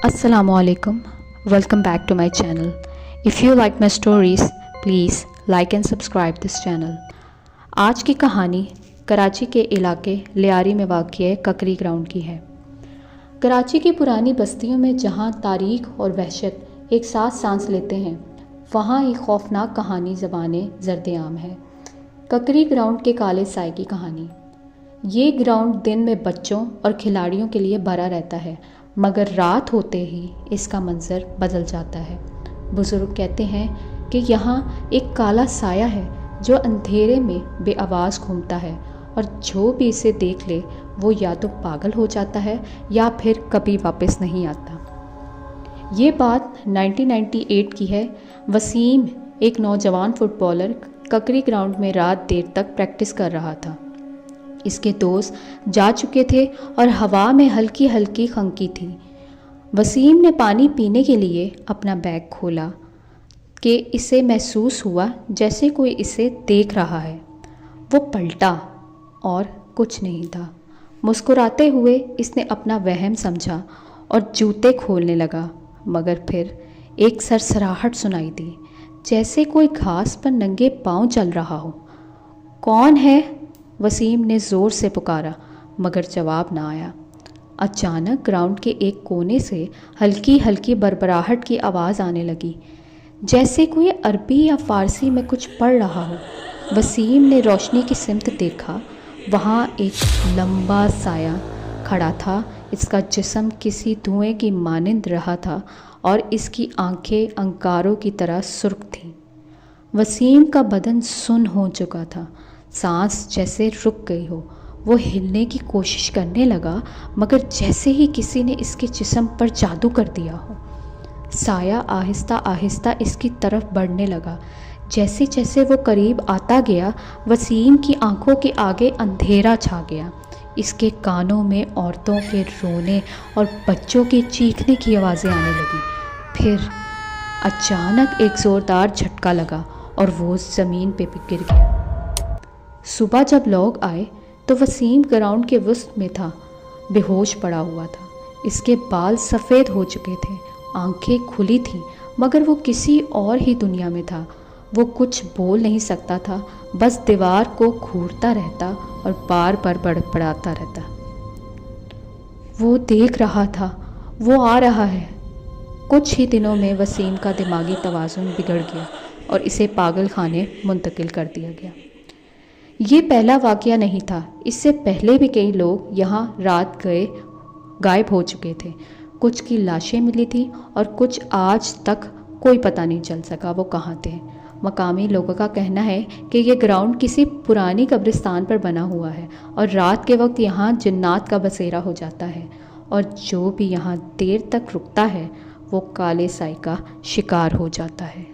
Assalamu alaikum. Welcome back to my channel. If you like my stories, please like and subscribe this channel. आज की कहानी कराची के इलाके लियारी में वाक़िए ककरी ग्राउंड की है। कराची की पुरानी बस्तियों में जहाँ तारीख और वहशत एक साथ सांस लेते हैं, वहाँ एक खौफनाक कहानी ज़बाने ज़र्द-ए-आम है। ककरी ग्राउंड के काले साए की कहानी। ये ग्राउंड दिन में बच्चों और खिलाड़ियों के लिए भरा रहता है, मगर रात होते ही इसका मंजर बदल जाता है। बुज़ुर्ग कहते हैं कि यहाँ एक काला साया है जो अंधेरे में बेआवाज़ घूमता है और जो भी इसे देख ले वो या तो पागल हो जाता है या फिर कभी वापस नहीं आता। ये बात 1998 की है। वसीम, एक नौजवान फुटबॉलर, ककरी ग्राउंड में रात देर तक प्रैक्टिस कर रहा था। इसके दोस्त जा चुके थे और हवा में हल्की हल्की खंकी थी। वसीम ने पानी पीने के लिए अपना बैग खोला कि इसे महसूस हुआ जैसे कोई इसे देख रहा है। वो पलटा और कुछ नहीं था। मुस्कुराते हुए इसने अपना वहम समझा और जूते खोलने लगा, मगर फिर एक सरसराहट सुनाई दी, जैसे कोई घास पर नंगे पांव चल रहा हो। कौन है? वसीम ने ज़ोर से पुकारा, मगर जवाब ना आया। अचानक ग्राउंड के एक कोने से हल्की हल्की बरबराहट की आवाज़ आने लगी, जैसे कोई अरबी या फ़ारसी में कुछ पढ़ रहा हो। वसीम ने रोशनी की सिमत देखा। वहाँ एक लंबा साया खड़ा था। इसका जिस्म किसी धुएं की मानिंद रहा था और इसकी आंखें अंगारों की तरह सुर्ख थीं। वसीम का बदन सुन्न हो चुका था, सांस जैसे रुक गई हो। वो हिलने की कोशिश करने लगा, मगर जैसे ही किसी ने इसके जिस्म पर जादू कर दिया हो। साया आहिस्ता आहिस्ता इसकी तरफ बढ़ने लगा। जैसे जैसे वो करीब आता गया, वसीम की आंखों के आगे अंधेरा छा गया। इसके कानों में औरतों के रोने और बच्चों के चीखने की आवाज़ें आने लगी। फिर अचानक एक ज़ोरदार झटका लगा और वो ज़मीन पे गिर गया। सुबह जब लोग आए तो वसीम ग्राउंड के वसत में था, बेहोश पड़ा हुआ था। इसके बाल सफ़ेद हो चुके थे, आंखें खुली थीं, मगर वो किसी और ही दुनिया में था। वो कुछ बोल नहीं सकता था, बस दीवार को घूरता रहता और बार बार बड़बड़ाता रहता। वो देख रहा था, वो आ रहा है। कुछ ही दिनों में वसीम का दिमागी तवाज़ुन बिगड़ गया और इसे पागल खाने मुंतकिल कर दिया गया। ये पहला वाक़या नहीं था। इससे पहले भी कई लोग यहाँ रात गए गायब हो चुके थे। कुछ की लाशें मिली थी और कुछ आज तक कोई पता नहीं चल सका वो कहाँ थे। मकामी लोगों का कहना है कि ये ग्राउंड किसी पुरानी कब्रिस्तान पर बना हुआ है और रात के वक्त यहाँ जिन्नात का बसेरा हो जाता है, और जो भी यहाँ देर तक रुकता है वो काले साए का शिकार हो जाता है।